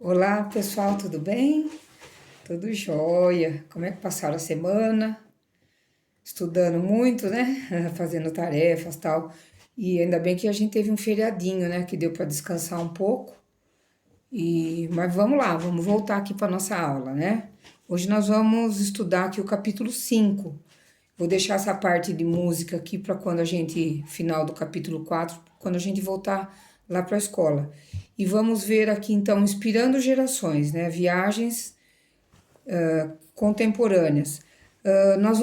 Olá, pessoal, tudo bem? Tudo jóia. Como é que passaram a semana? Estudando muito, né? Fazendo tarefas, tal. E ainda bem que a gente teve um feriadinho, né, que deu para descansar um pouco. Mas vamos lá, vamos voltar aqui para nossa aula, né? Hoje nós vamos estudar aqui o capítulo 5. Vou deixar essa parte de música aqui para quando a gente, final do capítulo 4, quando a gente voltar lá para a escola. E vamos ver aqui então, Inspirando Gerações, né? Viagens contemporâneas. Nós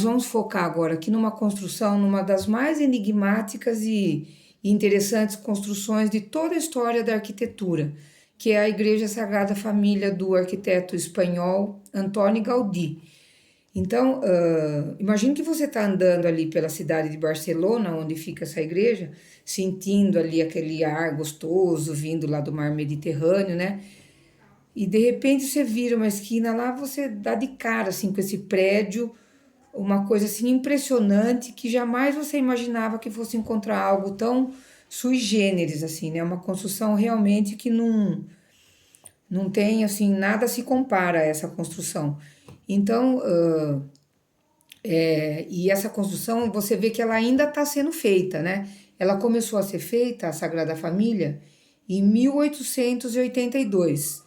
vamos focar agora aqui numa construção, numa das mais enigmáticas e interessantes construções de toda a história da arquitetura, que é a Igreja Sagrada Família do arquiteto espanhol Antoni Gaudí. Então, imagine que você está andando ali pela cidade de Barcelona, onde fica essa igreja, sentindo ali aquele ar gostoso vindo lá do mar Mediterrâneo, né? E de repente você vira uma esquina lá, você dá de cara assim com esse prédio, uma coisa assim impressionante que jamais você imaginava que fosse encontrar algo tão sui generis assim, né? Uma construção realmente que não tem assim nada se compara a essa construção. Então, e essa construção você vê que ela ainda está sendo feita, né? Ela começou a ser feita, a Sagrada Família, em 1882.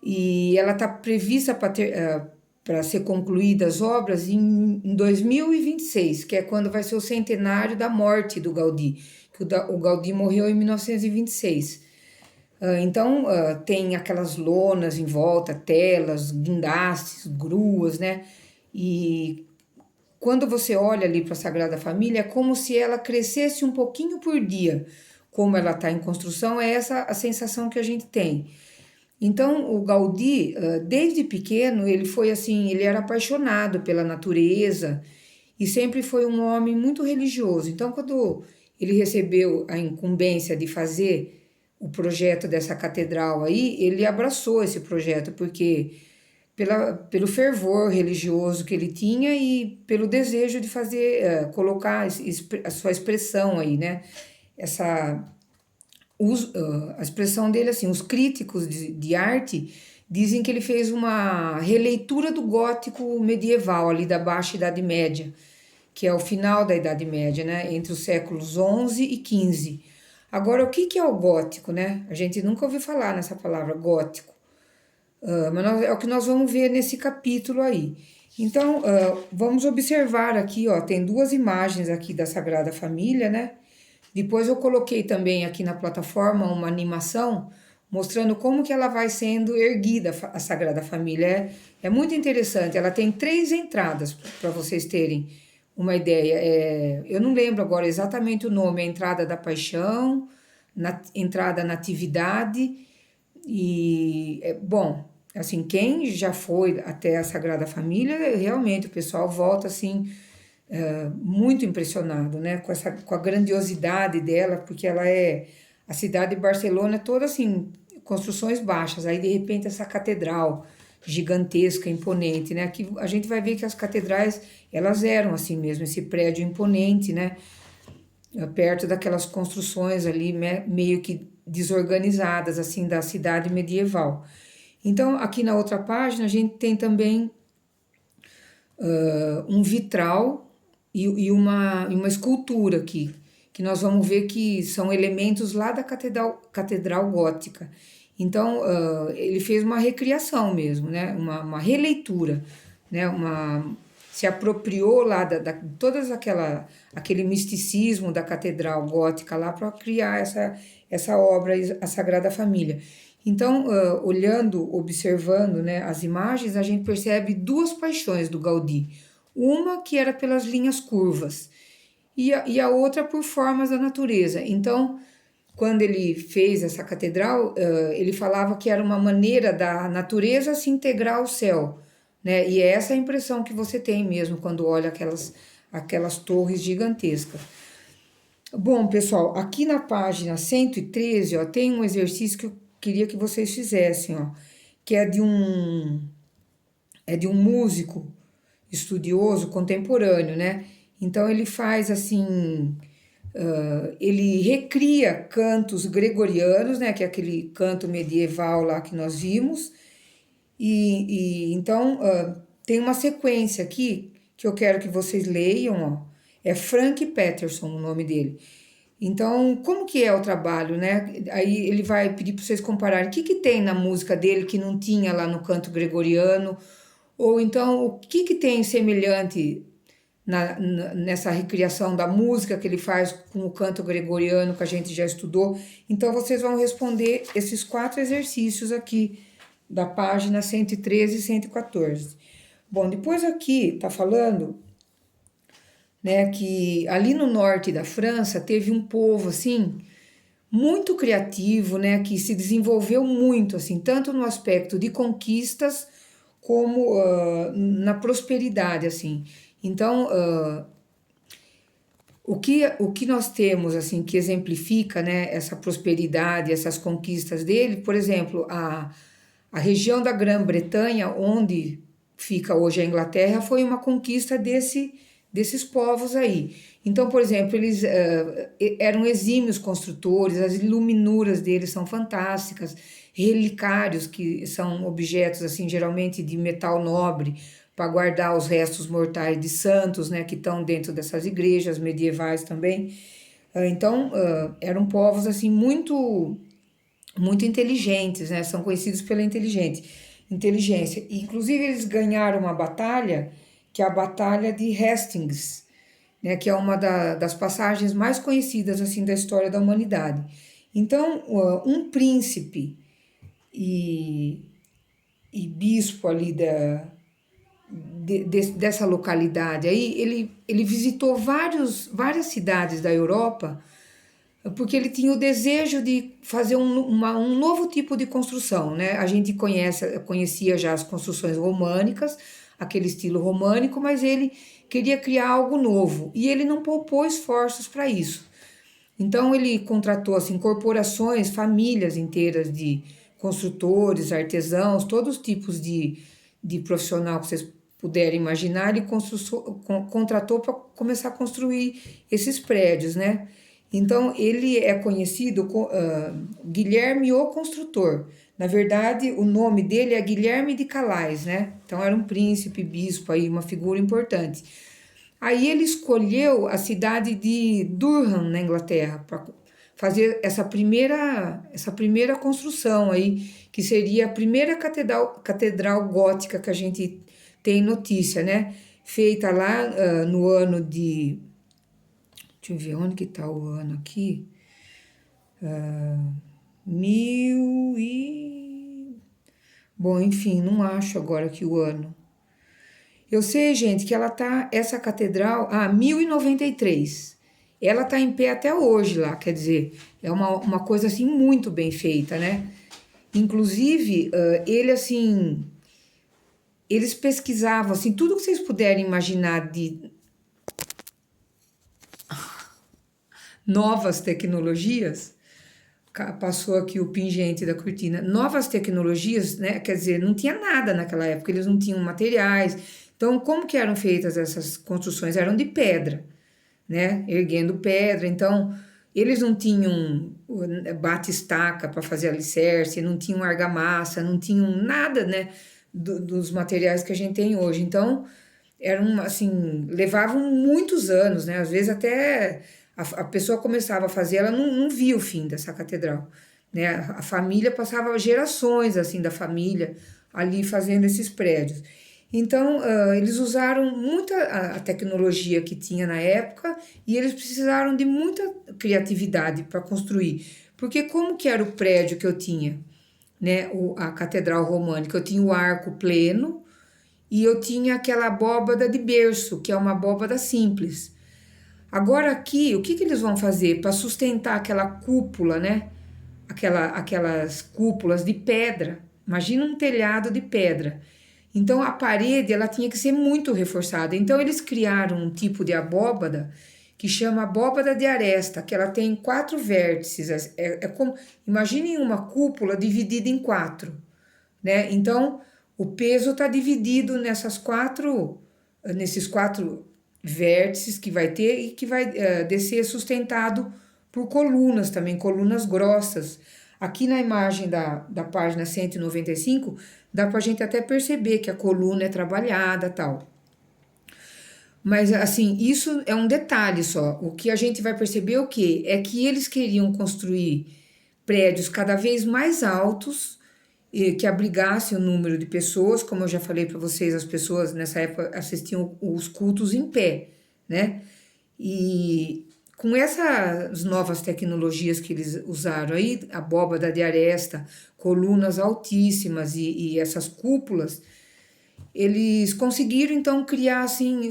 E ela está prevista para ser concluída as obras em 2026, que é quando vai ser o centenário da morte do Gaudí, que o Gaudí morreu em 1926. Então, tem aquelas lonas em volta, telas, guindastes, gruas, né? E quando você olha ali para a Sagrada Família, é como se ela crescesse um pouquinho por dia. Como ela está em construção, é essa a sensação que a gente tem. Então, o Gaudí, desde pequeno, ele foi assim, ele era apaixonado pela natureza e sempre foi um homem muito religioso. Então, quando ele recebeu a incumbência de fazer o projeto dessa catedral aí, ele abraçou esse projeto, porque pelo fervor religioso que ele tinha e pelo desejo de fazer, colocar a sua expressão aí, né? Essa a expressão dele assim, os críticos de arte dizem que ele fez uma releitura do gótico medieval ali da Baixa Idade Média, que é o final da Idade Média, né, entre os séculos 11 e 15. Agora, o que que é o gótico, né? A gente nunca ouviu falar nessa palavra gótico. É o que nós vamos ver nesse capítulo aí. Então, vamos observar aqui, ó, tem duas imagens aqui da Sagrada Família, né? Depois eu coloquei também aqui na plataforma uma animação mostrando como que ela vai sendo erguida, a Sagrada Família. É muito interessante, ela tem três entradas, para vocês terem uma ideia. Eu não lembro agora exatamente o nome, a entrada da Paixão, entrada Natividade bom, assim, quem já foi até a Sagrada Família, realmente o pessoal volta assim muito impressionado, né, com a grandiosidade dela, porque ela é a cidade de Barcelona é toda assim, construções baixas, aí de repente essa catedral gigantesca, imponente, né? Aqui a gente vai ver que as catedrais, elas eram assim mesmo, esse prédio imponente, né? Perto daquelas construções ali meio que desorganizadas assim da cidade medieval. Então, aqui na outra página a gente tem também um vitral e uma escultura aqui, que nós vamos ver que são elementos lá da catedral gótica. Então, ele fez uma recriação mesmo, né? Uma releitura, né? Se apropriou lá todas aquele misticismo da catedral gótica lá para criar essa obra, a Sagrada Família. Então, olhando, observando, né, as imagens, a gente percebe duas paixões do Gaudí. Uma que era pelas linhas curvas e a outra por formas da natureza. Então, quando ele fez essa catedral, ele falava que era uma maneira da natureza se integrar ao céu, né? E é essa a impressão que você tem mesmo quando olha aquelas torres gigantescas. Bom, pessoal, aqui na página 113, ó, tem um exercício que eu queria que vocês fizessem, ó, que é de um músico estudioso contemporâneo, né? Então ele faz assim, Ele recria cantos gregorianos, né, que é aquele canto medieval lá que nós vimos, então tem uma sequência aqui que eu quero que vocês leiam, ó. É Frank Peterson o nome dele. Então, como que é o trabalho, né? Aí ele vai pedir para vocês compararem o que que tem na música dele que não tinha lá no canto gregoriano, ou então o que que tem semelhante nessa recriação da música que ele faz com o canto gregoriano que a gente já estudou. Então, vocês vão responder esses 4 exercícios aqui da página 113 e 114. Bom, depois aqui tá falando, né, que ali no norte da França teve um povo assim muito criativo, né, que se desenvolveu muito assim, tanto no aspecto de conquistas como na prosperidade assim. Então, o que nós temos assim que exemplifica, né, essa prosperidade, essas conquistas dele, por exemplo, a região da Grã-Bretanha, onde fica hoje a Inglaterra, foi uma conquista desses povos aí. Então, por exemplo, eles eram exímios construtores, as iluminuras deles são fantásticas, relicários, que são objetos, assim, geralmente de metal nobre, para guardar os restos mortais de santos, né, que estão dentro dessas igrejas medievais também. Então, eram povos, assim, muito inteligentes, né, são conhecidos pela inteligência. Inclusive, eles ganharam uma batalha, que é a Batalha de Hastings, né, que é uma das passagens mais conhecidas assim da história da humanidade. Então, um príncipe e bispo ali dessa localidade aí, ele visitou várias cidades da Europa porque ele tinha o desejo de fazer um novo tipo de construção, né? A gente conhecia já as construções românicas, aquele estilo românico, mas ele queria criar algo novo e ele não poupou esforços para isso. Então ele contratou assim corporações, famílias inteiras de construtores, artesãos, todos os tipos de profissional que vocês puderem imaginar, ele contratou para começar a construir esses prédios, né? Então ele é conhecido como Guilherme o Construtor. Na verdade, o nome dele é Guilherme de Calais, né? Então era um príncipe, bispo aí, uma figura importante. Aí ele escolheu a cidade de Durham, na Inglaterra, para fazer essa primeira construção aí, que seria a primeira catedral gótica que a gente tem notícia, né? Feita lá no ano de... Deixa eu ver onde que tá o ano aqui. Mil e... Bom, enfim, não acho agora aqui o ano. Eu sei, gente, que essa catedral, 1093. Ela tá em pé até hoje lá, quer dizer, é uma coisa assim muito bem feita, né? Inclusive, eles pesquisavam assim, tudo que vocês puderem imaginar de novas tecnologias. Passou aqui o pingente da cortina. Novas tecnologias, né? Quer dizer, não tinha nada naquela época, eles não tinham materiais. Então, como que eram feitas essas construções? Eram de pedra, né? Erguendo pedra. Então, eles não tinham bate-estaca para fazer alicerce, não tinham argamassa, não tinham nada, né? Dos materiais que a gente tem hoje. Então, eram assim, levavam muitos anos, né? Às vezes até a pessoa começava a fazer, ela não via o fim dessa catedral, né? A família passava gerações assim da família ali fazendo esses prédios. Então, eles usaram muita a tecnologia que tinha na época e eles precisaram de muita criatividade para construir. Porque como que era o prédio que eu tinha, né? A catedral românica, eu tinha o arco pleno e eu tinha aquela abóbada de berço, que é uma abóbada simples. Agora aqui, o que que eles vão fazer para sustentar aquela cúpula, né? Aquelas cúpulas de pedra. Imagina um telhado de pedra. Então a parede ela tinha que ser muito reforçada. Então eles criaram um tipo de abóbada que chama abóbada de aresta, que ela tem 4 vértices. É como, imaginem uma cúpula dividida em 4, né? Então o peso está dividido nesses quatro vértices que vai ter e que vai descer sustentado por colunas também, colunas grossas. Aqui na imagem da página 195, dá para a gente até perceber que a coluna é trabalhada tal. Mas, assim, isso é um detalhe só. O que a gente vai perceber é o quê? É que eles queriam construir prédios cada vez mais altos que abrigassem o número de pessoas. Como eu já falei para vocês, as pessoas nessa época assistiam os cultos em pé, né? E com essas novas tecnologias que eles usaram aí, abóbada de aresta, colunas altíssimas e essas cúpulas, eles conseguiram então criar assim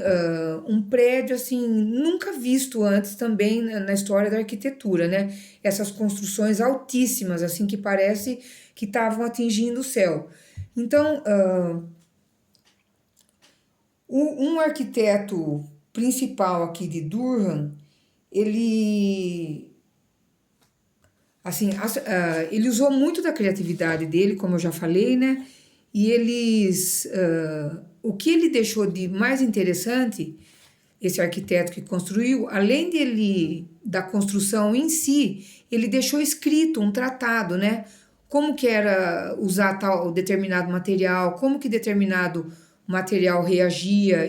um prédio assim nunca visto antes também na história da arquitetura, né? Essas construções altíssimas assim que parece que estavam atingindo o céu. Então, um arquiteto principal aqui de Durham, ele assim, ele usou muito da criatividade dele, como eu já falei, né? E o que ele deixou de mais interessante, esse arquiteto que construiu, além da construção em si, ele deixou escrito um tratado, né? Como que era usar tal determinado material, como que determinado material reagia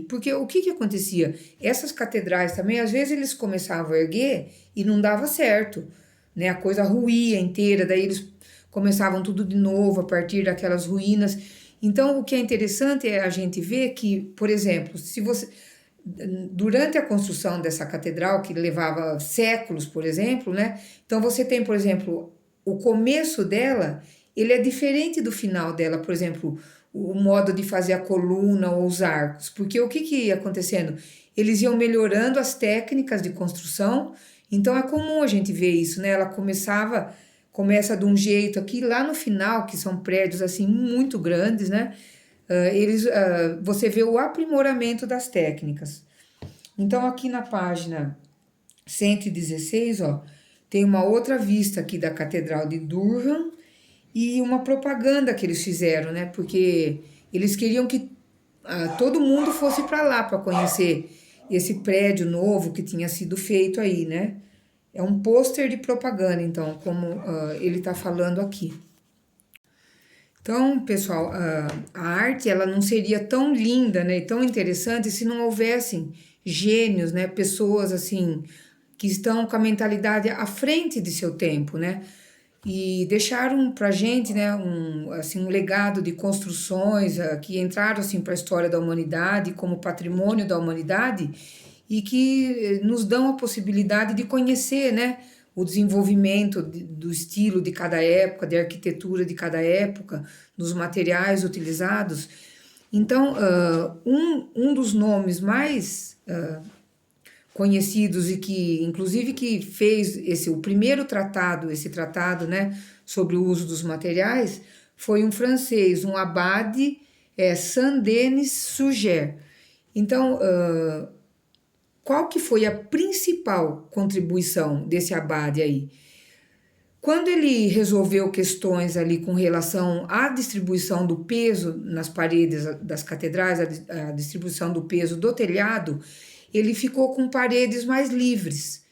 porque o que que acontecia? Essas catedrais também, às vezes eles começavam a erguer e não dava certo, né? A coisa ruía inteira, daí eles começavam tudo de novo a partir daquelas ruínas. Então, o que é interessante é a gente ver que, por exemplo, se você durante a construção dessa catedral, que levava séculos, por exemplo, né? Então você tem, por exemplo, o começo dela, ele é diferente do final dela, por exemplo, o modo de fazer a coluna ou os arcos, porque o que que ia acontecendo? Eles iam melhorando as técnicas de construção, então é comum a gente ver isso, né? Ela começa de um jeito aqui, lá no final, que são prédios assim muito grandes, né? Você vê o aprimoramento das técnicas. Então, aqui na página 116, ó, tem uma outra vista aqui da Catedral de Durham e uma propaganda que eles fizeram, né? Porque eles queriam que todo mundo fosse para lá para conhecer esse prédio novo que tinha sido feito aí, né? É um pôster de propaganda, então, como ele está falando aqui. Então, pessoal, a arte ela não seria tão linda, né, e tão interessante se não houvessem gênios, né, pessoas assim que estão com a mentalidade à frente de seu tempo, né, e deixaram para gente, né, um legado de construções que entraram assim para a história da humanidade como patrimônio da humanidade e que nos dão a possibilidade de conhecer, né, o desenvolvimento do estilo de cada época, de arquitetura de cada época, dos materiais utilizados. Então, um dos nomes mais conhecidos e que, inclusive, que fez o primeiro tratado, esse tratado, né, sobre o uso dos materiais, foi um francês, um abade, Saint-Denis Suger. Então, qual que foi a principal contribuição desse abade aí? Quando ele resolveu questões ali com relação à distribuição do peso nas paredes das catedrais, a distribuição do peso do telhado, ele ficou com paredes mais livres.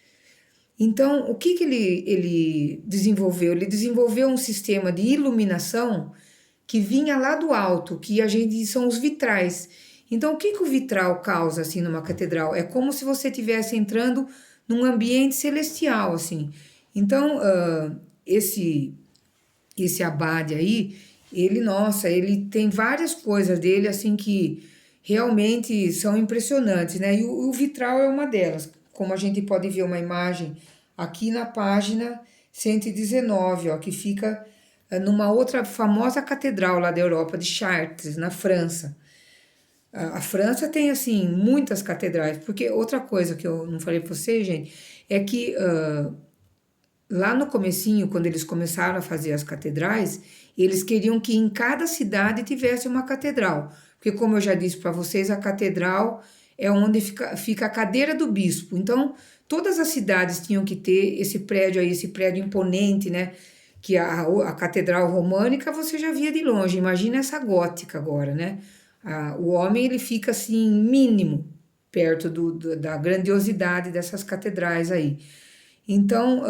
Então, o que que ele desenvolveu? Ele desenvolveu um sistema de iluminação que vinha lá do alto, que a gente são os vitrais. Então, o que que o vitral causa assim numa catedral? É como se você estivesse entrando num ambiente celestial, assim. Então, esse abade aí, ele tem várias coisas dele assim que realmente são impressionantes, né? E o vitral é uma delas, como a gente pode ver uma imagem aqui na página 119, ó, que fica numa outra famosa catedral lá da Europa, de Chartres, na França. A França tem, assim, muitas catedrais, porque outra coisa que eu não falei para vocês, gente, é que lá no comecinho, quando eles começaram a fazer as catedrais, eles queriam que em cada cidade tivesse uma catedral, porque como eu já disse para vocês, a catedral é onde fica a cadeira do bispo, então todas as cidades tinham que ter esse prédio aí, esse prédio imponente, né, que a catedral românica você já via de longe, imagina essa gótica agora, né, o homem ele fica assim mínimo, perto da grandiosidade dessas catedrais aí. Então,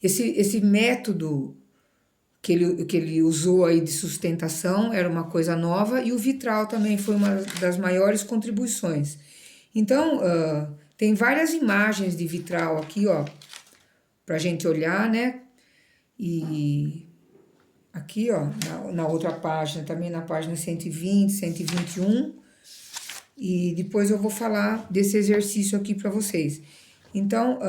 esse método que ele usou aí de sustentação era uma coisa nova, e o vitral também foi uma das maiores contribuições. Então, tem várias imagens de vitral aqui, ó, pra gente olhar, né? E aqui, ó, na outra página, também na página 120, 121, e depois eu vou falar desse exercício aqui para vocês. Então,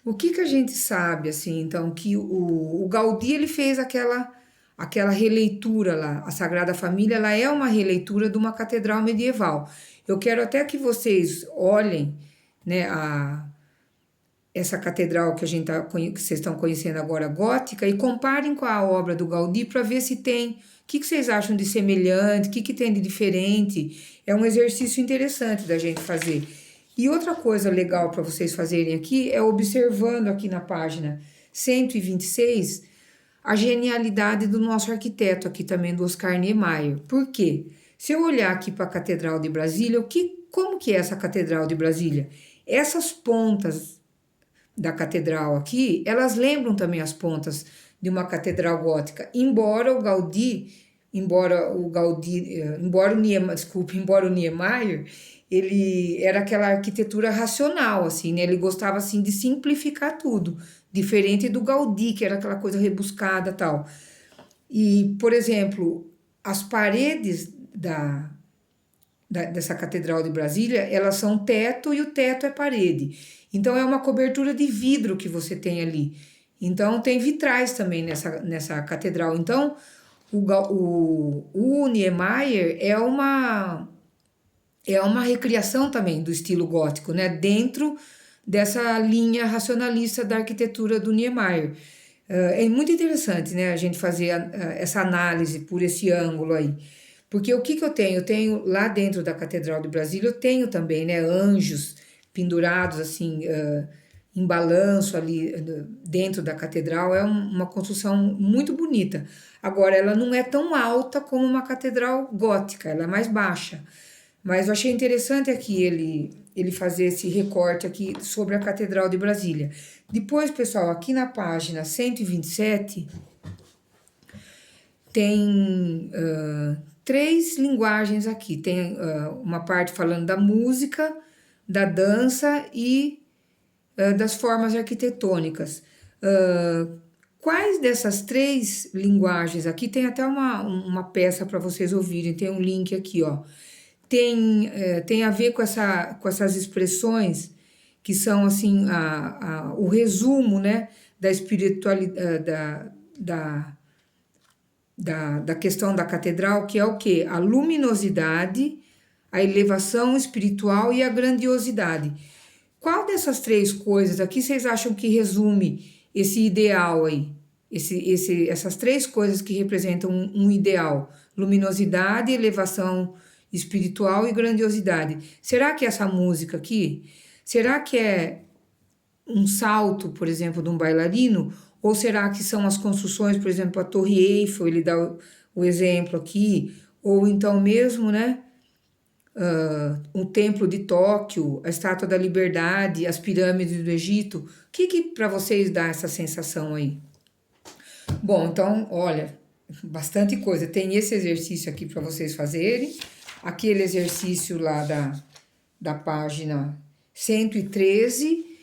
o que a gente sabe, assim, então, que o Gaudí, ele fez aquela releitura lá, a Sagrada Família, ela é uma releitura de uma catedral medieval. Eu quero até que vocês olhem, né, essa catedral que que vocês estão conhecendo agora, gótica, e comparem com a obra do Gaudí para ver se tem, o que vocês acham de semelhante, o que tem de diferente. É um exercício interessante da gente fazer. E outra coisa legal para vocês fazerem aqui é observando aqui na página 126 a genialidade do nosso arquiteto aqui também, do Oscar Niemeyer. Por quê? Se eu olhar aqui para a Catedral de Brasília, como que é essa Catedral de Brasília? Essas pontas da catedral aqui, elas lembram também as pontas de uma catedral gótica, embora o Niemeyer, ele era aquela arquitetura racional, assim, né? Ele gostava, assim, de simplificar tudo, diferente do Gaudí, que era aquela coisa rebuscada e tal. E, por exemplo, as paredes dessa Catedral de Brasília, elas são teto e o teto é parede. Então, é uma cobertura de vidro que você tem ali. Então, tem vitrais também nessa catedral. Então, o Niemeyer é uma recriação também do estilo gótico, né? Dentro dessa linha racionalista da arquitetura do Niemeyer. É muito interessante, né, a gente fazer essa análise por esse ângulo aí. Porque o que eu tenho? Eu tenho lá dentro da Catedral de Brasília, eu tenho também, né, anjos pendurados assim, em balanço ali dentro da catedral. É uma construção muito bonita. Agora, ela não é tão alta como uma catedral gótica, ela é mais baixa. Mas eu achei interessante aqui ele fazer esse recorte aqui sobre a Catedral de Brasília. Depois, pessoal, aqui na página 127, tem 3 linguagens aqui. Tem uma parte falando da música, da dança e das formas arquitetônicas. Quais dessas 3 linguagens aqui, tem até uma peça para vocês ouvirem, tem um link aqui, ó. Tem a ver com essas expressões que são assim o resumo, né, da espiritualidade, da questão da catedral, que é o quê? A luminosidade, a elevação espiritual e a grandiosidade. Qual dessas 3 coisas aqui vocês acham que resume esse ideal aí? Essas 3 coisas que representam um ideal: luminosidade, elevação espiritual e grandiosidade. Será que essa música aqui, será que é um salto, por exemplo, de um bailarino? Ou será que são as construções, por exemplo, a Torre Eiffel, ele dá o exemplo aqui, ou então mesmo, né, o Templo de Tóquio, a Estátua da Liberdade, as pirâmides do Egito? O que para vocês dá essa sensação aí? Bom, então, olha, bastante coisa. Tem esse exercício aqui para vocês fazerem, aquele exercício lá da página 113,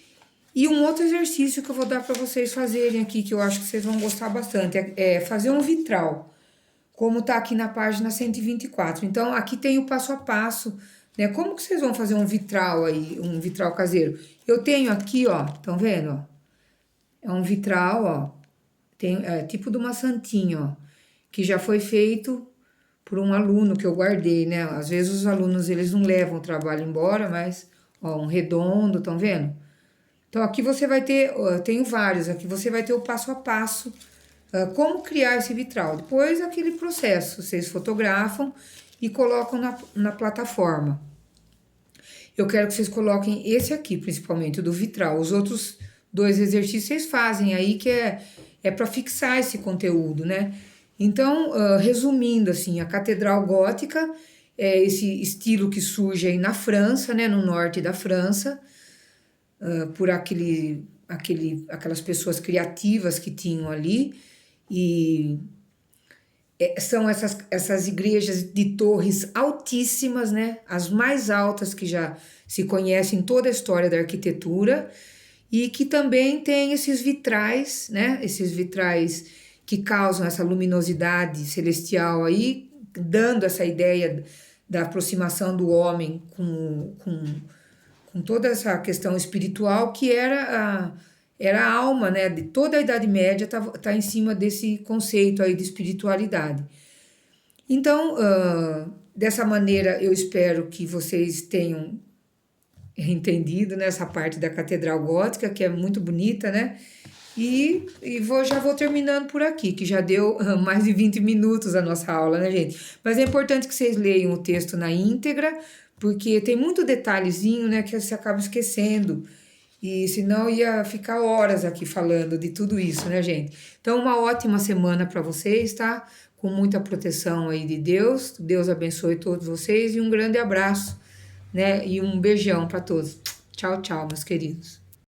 e um outro exercício que eu vou dar para vocês fazerem aqui, que eu acho que vocês vão gostar bastante, é fazer um vitral, como tá aqui na página 124. Então, aqui tem o passo a passo, né? Como que vocês vão fazer um vitral aí, um vitral caseiro? Eu tenho aqui, ó, estão vendo, ó? É um vitral, ó, tipo de uma santinha, ó, que já foi feito por um aluno que eu guardei, né? Às vezes os alunos, eles não levam o trabalho embora, mas, ó, um redondo, estão vendo? Então, aqui você vai ter, eu tenho vários, aqui você vai ter o passo a passo, como criar esse vitral. Depois, aquele processo, vocês fotografam e colocam na plataforma. Eu quero que vocês coloquem esse aqui, principalmente, o do vitral. Os outros 2 exercícios vocês fazem aí, que é para fixar esse conteúdo, né? Então, resumindo assim, a Catedral Gótica é esse estilo que surge aí na França, né, no norte da França, por aquelas pessoas criativas que tinham ali, e são essas igrejas de torres altíssimas, né, as mais altas que já se conhecem em toda a história da arquitetura, e que também tem esses vitrais, né, esses vitrais que causam essa luminosidade celestial aí, dando essa ideia da aproximação do homem com toda essa questão espiritual que era a alma, né, de toda a Idade Média tá em cima desse conceito aí de espiritualidade. Então, dessa maneira, eu espero que vocês tenham entendido nessa parte da Catedral Gótica, que é muito bonita, né? Já vou terminando por aqui, que já deu mais de 20 minutos a nossa aula, né, gente? Mas é importante que vocês leiam o texto na íntegra, porque tem muito detalhezinho, né, que você acaba esquecendo. E senão ia ficar horas aqui falando de tudo isso, né, gente? Então, uma ótima semana para vocês, tá? Com muita proteção aí de Deus. Deus abençoe todos vocês e um grande abraço, né? E um beijão para todos. Tchau, tchau, meus queridos.